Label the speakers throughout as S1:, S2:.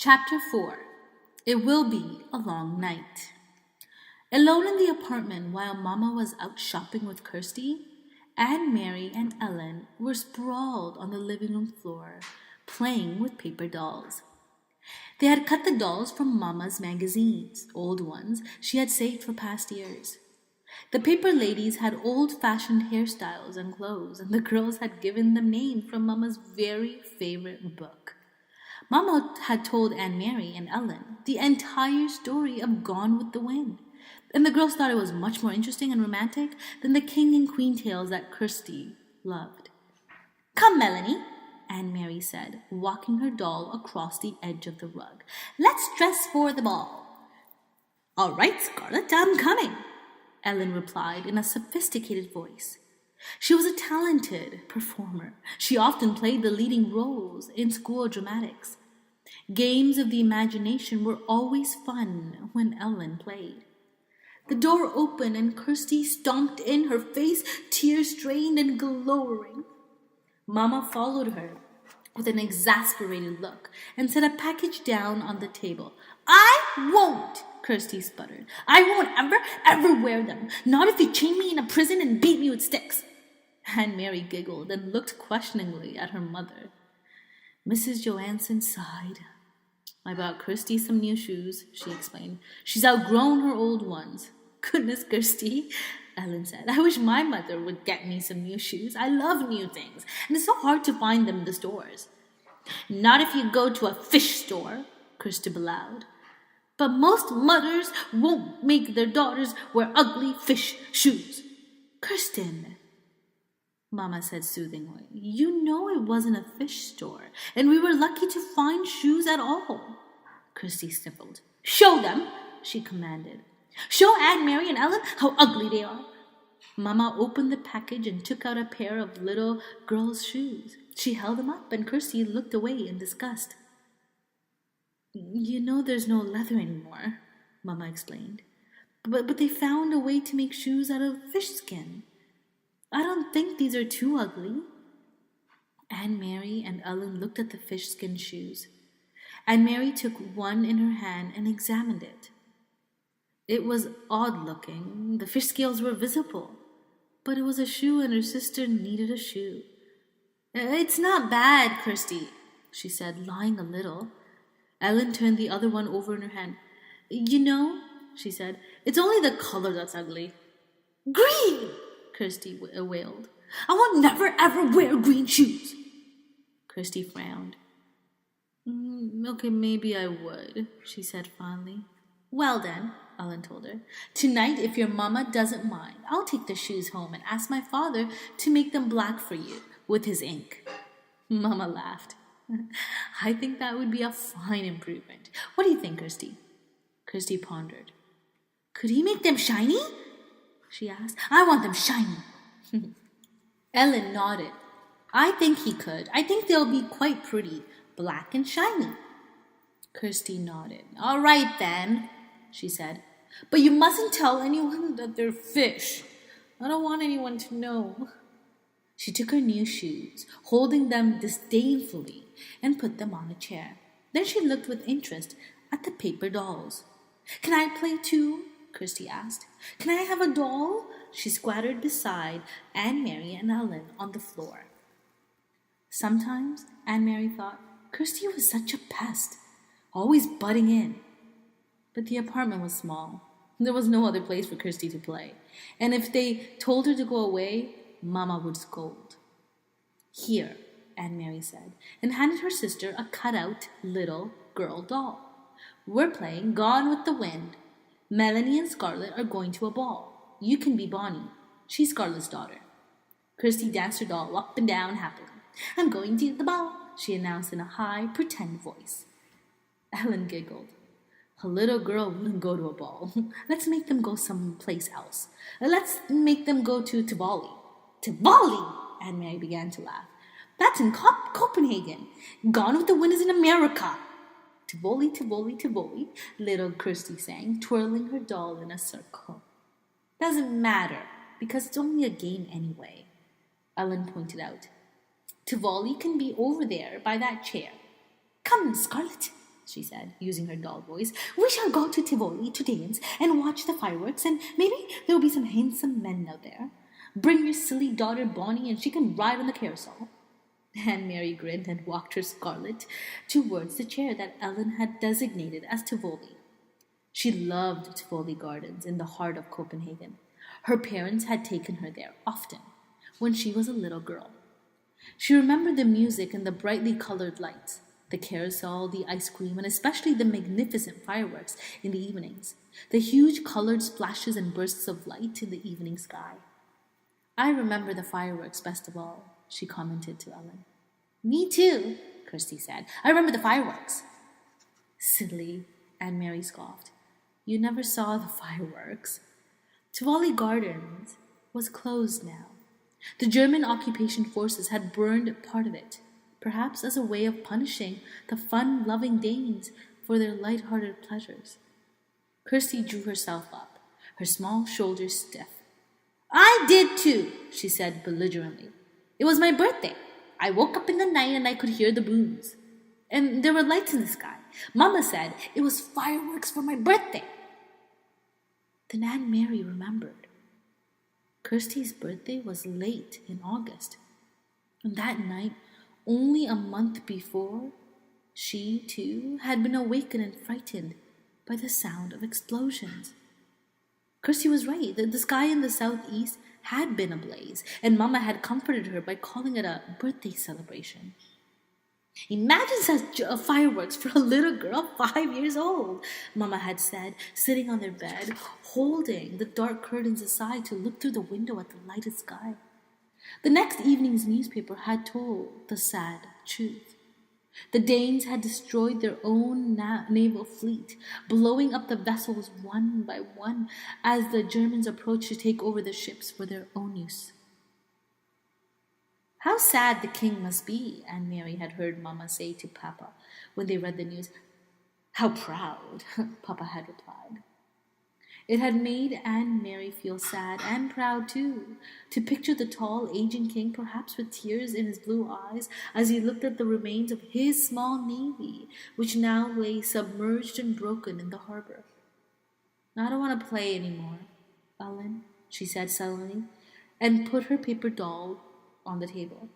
S1: Chapter 4. It Will Be a Long Night. Alone in the apartment while Mama was out shopping with Kirsty, Anne, Mary, and Ellen were sprawled on the living room floor, playing with paper dolls. They had cut the dolls from Mama's magazines, old ones she had saved for past years. The paper ladies had old-fashioned hairstyles and clothes, and the girls had given them names from Mama's very favorite book. Mama had told Aunt Mary and Ellen the entire story of Gone with the Wind, and the girls thought it was much more interesting and romantic than the king and queen tales that Kirsty loved. "Come, Melanie," Aunt Mary said, walking her doll across the edge of the rug. "Let's dress for the ball." "All right, Scarlett, I'm coming," Ellen replied in a sophisticated voice. She was a talented performer. She often played the leading roles in school dramatics. Games of the imagination were always fun when Ellen played. The door opened and Kirsty stomped in, her face tear-stained and glowering. Mama followed her with an exasperated look and set a package down on the table. "I won't!" Kirsty sputtered. "I won't ever wear them. Not if you chain me in a prison and beat me with sticks." Aunt Mary giggled and looked questioningly at her mother. Mrs. Johansson sighed. "I bought Kirsty some new shoes," she explained. "She's outgrown her old ones." "Goodness, Kirsty," Ellen said. "I wish my mother would get me some new shoes. I love new things, and it's so hard to find them in the stores." "Not if you go to a fish store," Kirsty bellowed. "But most mothers won't make their daughters wear ugly fish shoes." "Kirsten," Mama said soothingly, "you know it wasn't a fish store, and we were lucky to find shoes at all." Kirsty sniffled. "Show them," she commanded. "Show Aunt Mary and Ellen how ugly they are." Mama opened the package and took out a pair of little girl's shoes. She held them up, and Kirsty looked away in disgust. "You know there's no leather anymore," Mama explained. But they found a way to make shoes out of fish skin. I don't think these are too ugly." Aunt Mary and Ellen looked at the fish skin shoes. Aunt Mary took one in her hand and examined it. It was odd-looking. The fish scales were visible, but it was a shoe and her sister needed a shoe. "It's not bad, Kirsty," she said, lying a little. Ellen turned the other one over in her hand. "You know," she said, "it's only the color that's ugly." "Green!" Kirsty wailed. "I will never ever wear green shoes." Kirsty frowned. Okay, maybe I would," she said finally. "Well then," Ellen told her, "tonight, if your mama doesn't mind, I'll take the shoes home and ask my father to make them black for you with his ink." Mama laughed. "I think that would be a fine improvement. What do you think, Kirsty?" Kirsty pondered. "Could he make them shiny?" she asked. "I want them shiny." Ellen nodded. "I think he could. I think they'll be quite pretty, black and shiny." Kirsty nodded. "All right, then," she said. "But you mustn't tell anyone that they're fish. I don't want anyone to know." She took her new shoes, holding them disdainfully, and put them on a chair. Then she looked with interest at the paper dolls. "Can I play too?" Kirsty asked. "Can I have a doll?" She squatted beside Aunt Mary and Ellen on the floor. Sometimes, Aunt Mary thought, Kirsty was such a pest, always butting in. But the apartment was small. There was no other place for Kirsty to play. And if they told her to go away, Mama would scold. "Here," Aunt Mary said, and handed her sister a cut-out little girl doll. "We're playing Gone with the Wind. Melanie and Scarlett are going to a ball. You can be Bonnie. She's Scarlett's daughter." Kirsty danced her doll up and down happily. "I'm going to the ball," she announced in a high, pretend voice. Ellen giggled. "A little girl wouldn't go to a ball. Let's make them go someplace else. Let's make them go to Tivoli." "Tivoli!" Aunt Mary began to laugh. "That's in Copenhagen. Gone with the Wind is in America." "Tivoli, Tivoli, Tivoli," little Kirsty sang, twirling her doll in a circle. "Doesn't matter, because it's only a game anyway," Ellen pointed out. "Tivoli can be over there by that chair. Come, Scarlett," she said, using her doll voice. "We shall go to Tivoli to dance and watch the fireworks, and maybe there will be some handsome men out there. Bring your silly daughter Bonnie, and she can ride on the carousel." And Mary grinned and walked her Scarlet towards the chair that Ellen had designated as Tivoli. She loved Tivoli Gardens in the heart of Copenhagen. Her parents had taken her there often when she was a little girl. She remembered the music and the brightly colored lights, the carousel, the ice cream, and especially the magnificent fireworks in the evenings, the huge colored splashes and bursts of light in the evening sky. "I remember the fireworks best of all," she commented to Ellen. "Me too," Kirsty said. "I remember the fireworks." "Silly," Anne Mary scoffed. "You never saw the fireworks." Tivoli Gardens was closed now. The German occupation forces had burned part of it, perhaps as a way of punishing the fun-loving Danes for their light-hearted pleasures. Kirsty drew herself up, her small shoulders stiff. "I did too," she said belligerently. "It was my birthday. I woke up in the night and I could hear the booms. And there were lights in the sky. Mama said it was fireworks for my birthday." Then Anne Mary remembered. Kirsty's birthday was late in August, and that night, only a month before, she, too, had been awakened and frightened by the sound of explosions. Kirsty was right. The sky in the southeast had been ablaze, and Mama had comforted her by calling it a birthday celebration. "Imagine such fireworks for a little girl 5 years old," Mama had said, sitting on their bed, holding the dark curtains aside to look through the window at the lighted sky. The next evening's newspaper had told the sad truth. The Danes had destroyed their own naval fleet, blowing up the vessels one by one as the Germans approached to take over the ships for their own use. "How sad the king must be," Anne Mary had heard Mama say to Papa when they read the news. "How proud," Papa had replied. It had made Anne Mary feel sad and proud too, to picture the tall, aging king, perhaps with tears in his blue eyes, as he looked at the remains of his small navy, which now lay submerged and broken in the harbor. "I don't want to play any more, Ellen," she said sullenly, and put her paper doll on the table.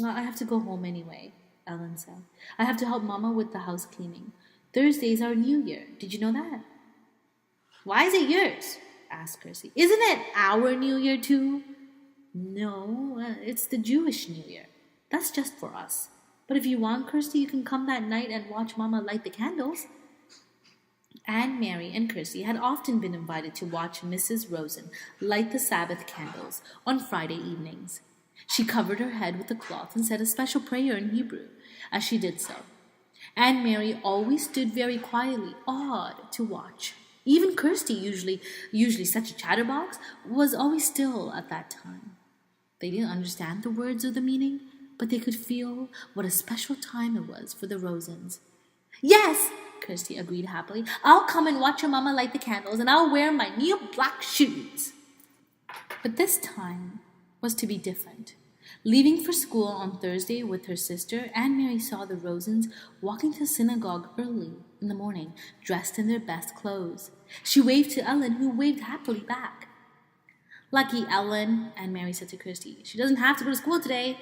S1: "I have to go home anyway," Ellen said. "I have to help Mama with the house cleaning. Thursday's our New Year. Did you know that?" "Why is it yours?" asked Kirsty. "Isn't it our New Year too?" "No, it's the Jewish New Year. That's just for us. But if you want, Kirsty, you can come that night and watch Mama light the candles." Anne Mary and Kirsty had often been invited to watch Mrs. Rosen light the Sabbath candles on Friday evenings. She covered her head with a cloth and said a special prayer in Hebrew as she did so. Anne Mary always stood very quietly, awed to watch. Even Kirsty, usually such a chatterbox, was always still at that time. They didn't understand the words or the meaning, but they could feel what a special time it was for the Rosens. "Yes," Kirsty agreed happily. "I'll come and watch your Mama light the candles, and I'll wear my new black shoes." But this time was to be different. Leaving for school on Thursday with her sister, Anne Mary saw the Rosens walking to synagogue early in the morning, dressed in their best clothes. She waved to Ellen, who waved happily back. "Lucky Ellen," Anne Mary said to Kirsty. "She doesn't have to go to school today.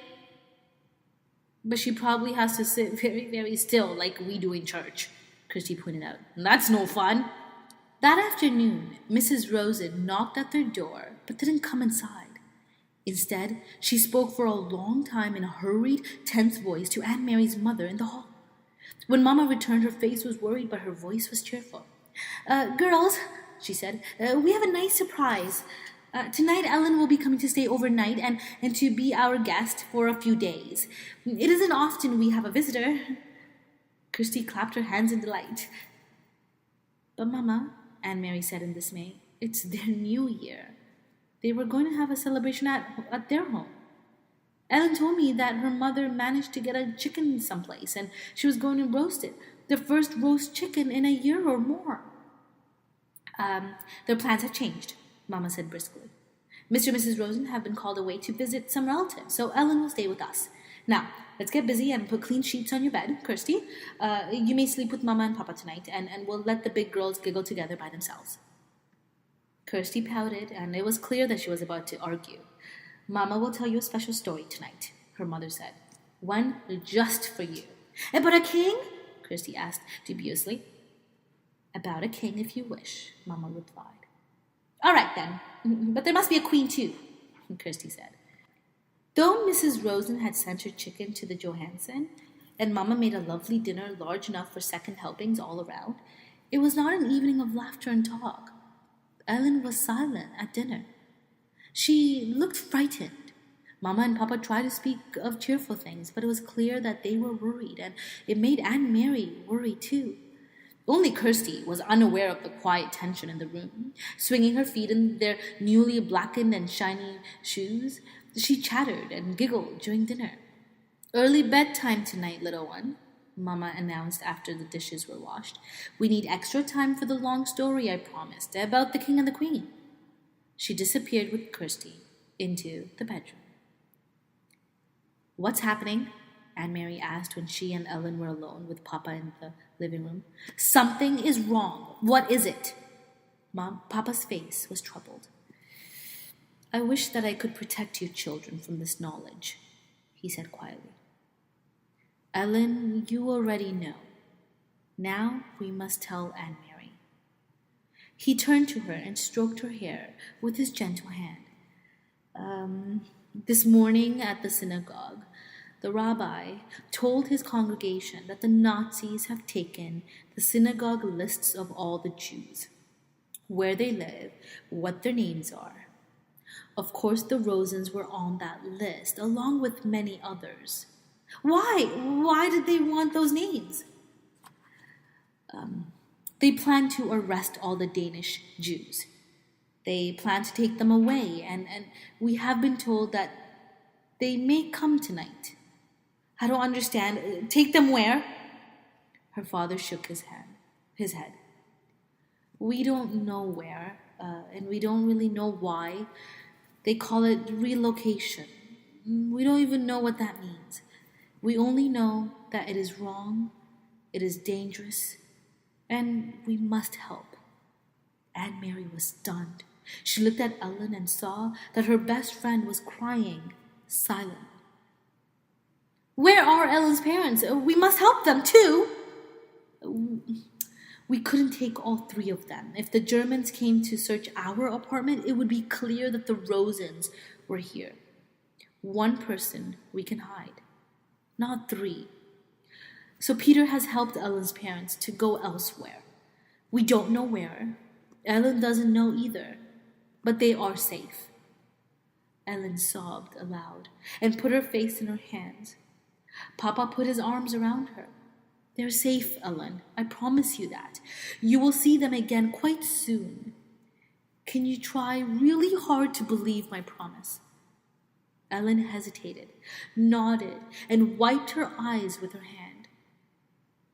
S1: But she probably has to sit very, very still like we do in church," Kirsty pointed out. "And that's no fun." That afternoon, Mrs. Rosen knocked at their door, but didn't come inside. Instead, she spoke for a long time in a hurried, tense voice to Anne Mary's mother in the hall. When Mama returned, her face was worried, but her voice was cheerful. "Girls," she said, "we have a nice surprise. Tonight Ellen will be coming to stay overnight and to be our guest for a few days. It isn't often we have a visitor." Kirsty clapped her hands in delight. "But Mama," Anne Mary said in dismay, "it's their New Year. They were going to have a celebration at their home. Ellen told me that her mother managed to get a chicken someplace, and she was going to roast it. The first roast chicken in a year or more." "Their plans have changed," Mama said briskly. "Mr. and Mrs. Rosen have been called away to visit some relatives, so Ellen will stay with us. Now, let's get busy and put clean sheets on your bed, Kirsty. You may sleep with Mama and Papa tonight, and we'll let the big girls giggle together by themselves. Kirsty pouted, and it was clear that she was about to argue. Mama will tell you a special story tonight, her mother said. One just for you. About a king? Kirsty asked dubiously. About a king if you wish, Mama replied. All right then, but there must be a queen too, Kirsty said. Though Mrs. Rosen had sent her chicken to the Johansen, and Mama made a lovely dinner large enough for second helpings all around, it was not an evening of laughter and talk. Ellen was silent at dinner. She looked frightened. Mama and Papa tried to speak of cheerful things, but it was clear that they were worried, and it made Aunt Mary worry too. Only Kirsty was unaware of the quiet tension in the room. Swinging her feet in their newly blackened and shiny shoes, she chattered and giggled during dinner. Early bedtime tonight, little one, Mama announced after the dishes were washed. We need extra time for the long story I promised about the king and the queen. She disappeared with Kirsty into the bedroom. What's happening? Aunt Mary asked when she and Ellen were alone with Papa in the living room. Something is wrong. What is it? Papa's face was troubled. I wish that I could protect you children from this knowledge, he said quietly. Ellen, you already know. Now we must tell Aunt Mary. He turned to her and stroked her hair with his gentle hand. This morning at the synagogue, the rabbi told his congregation that the Nazis have taken the synagogue lists of all the Jews, where they live, what their names are. Of course, the Rosens were on that list, along with many others. Why? Why did they want those names? They plan to arrest all the Danish Jews. They plan to take them away, and we have been told that they may come tonight. I don't understand. Take them where? Her father shook his head. We don't know where, and we don't really know why. They call it relocation. We don't even know what that means. We only know that it is wrong, it is dangerous, and we must help. Aunt Mary was stunned. She looked at Ellen and saw that her best friend was crying, silent. Where are Ellen's parents? We must help them too. We couldn't take all three of them. If the Germans came to search our apartment, it would be clear that the Rosens were here. One person we can hide, not three. So Peter has helped Ellen's parents to go elsewhere. We don't know where. Ellen doesn't know either, but they are safe. Ellen sobbed aloud and put her face in her hands. Papa put his arms around her. They're safe, Ellen. I promise you that. You will see them again quite soon. Can you try really hard to believe my promise? Ellen hesitated, nodded, and wiped her eyes with her hand.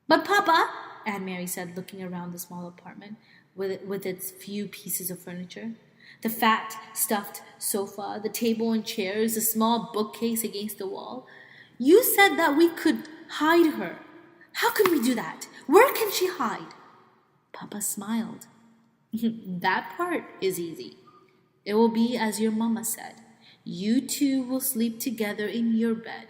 S1: But Papa, Aunt Mary said, looking around the small apartment with its few pieces of furniture, the fat, stuffed sofa, the table and chairs, the small bookcase against the wall. You said that we could hide her. How can we do that? Where can she hide? Papa smiled. That part is easy. It will be as your mama said. You two will sleep together in your bed,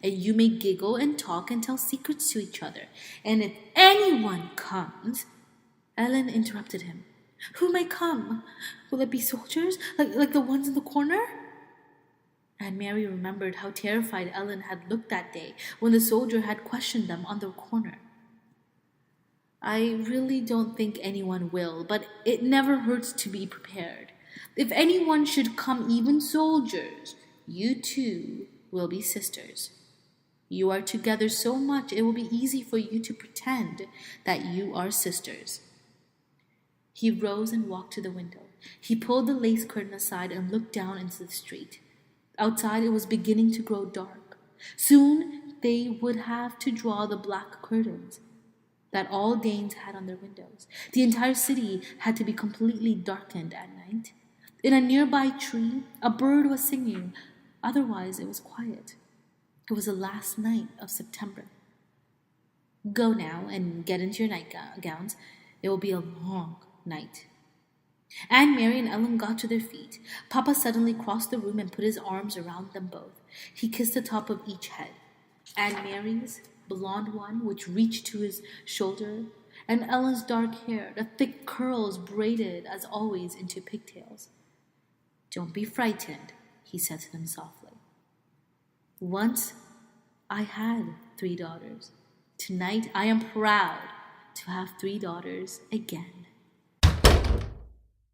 S1: and you may giggle and talk and tell secrets to each other. And if anyone comes... Ellen interrupted him. Who may come? Will it be soldiers, like the ones in the corner? And Mary remembered how terrified Ellen had looked that day when the soldier had questioned them on the corner. I really don't think anyone will, but it never hurts to be prepared. If anyone should come, even soldiers, you two will be sisters. You are together so much it will be easy for you to pretend that you are sisters. He rose and walked to the window. He pulled the lace curtain aside and looked down into the street. Outside it was beginning to grow dark. Soon they would have to draw the black curtains that all Danes had on their windows. The entire city had to be completely darkened at night. In a nearby tree, a bird was singing. Otherwise, it was quiet. It was the last night of September. Go now and get into your nightgowns. It will be a long night. Anne, Mary, and Ellen got to their feet. Papa suddenly crossed the room and put his arms around them both. He kissed the top of each head. Anne Mary's, blonde one, which reached to his shoulder, and Ellen's dark hair, the thick curls braided, as always, into pigtails. Don't be frightened, he said to them softly. Once I had 3 daughters. Tonight I am proud to have 3 daughters again.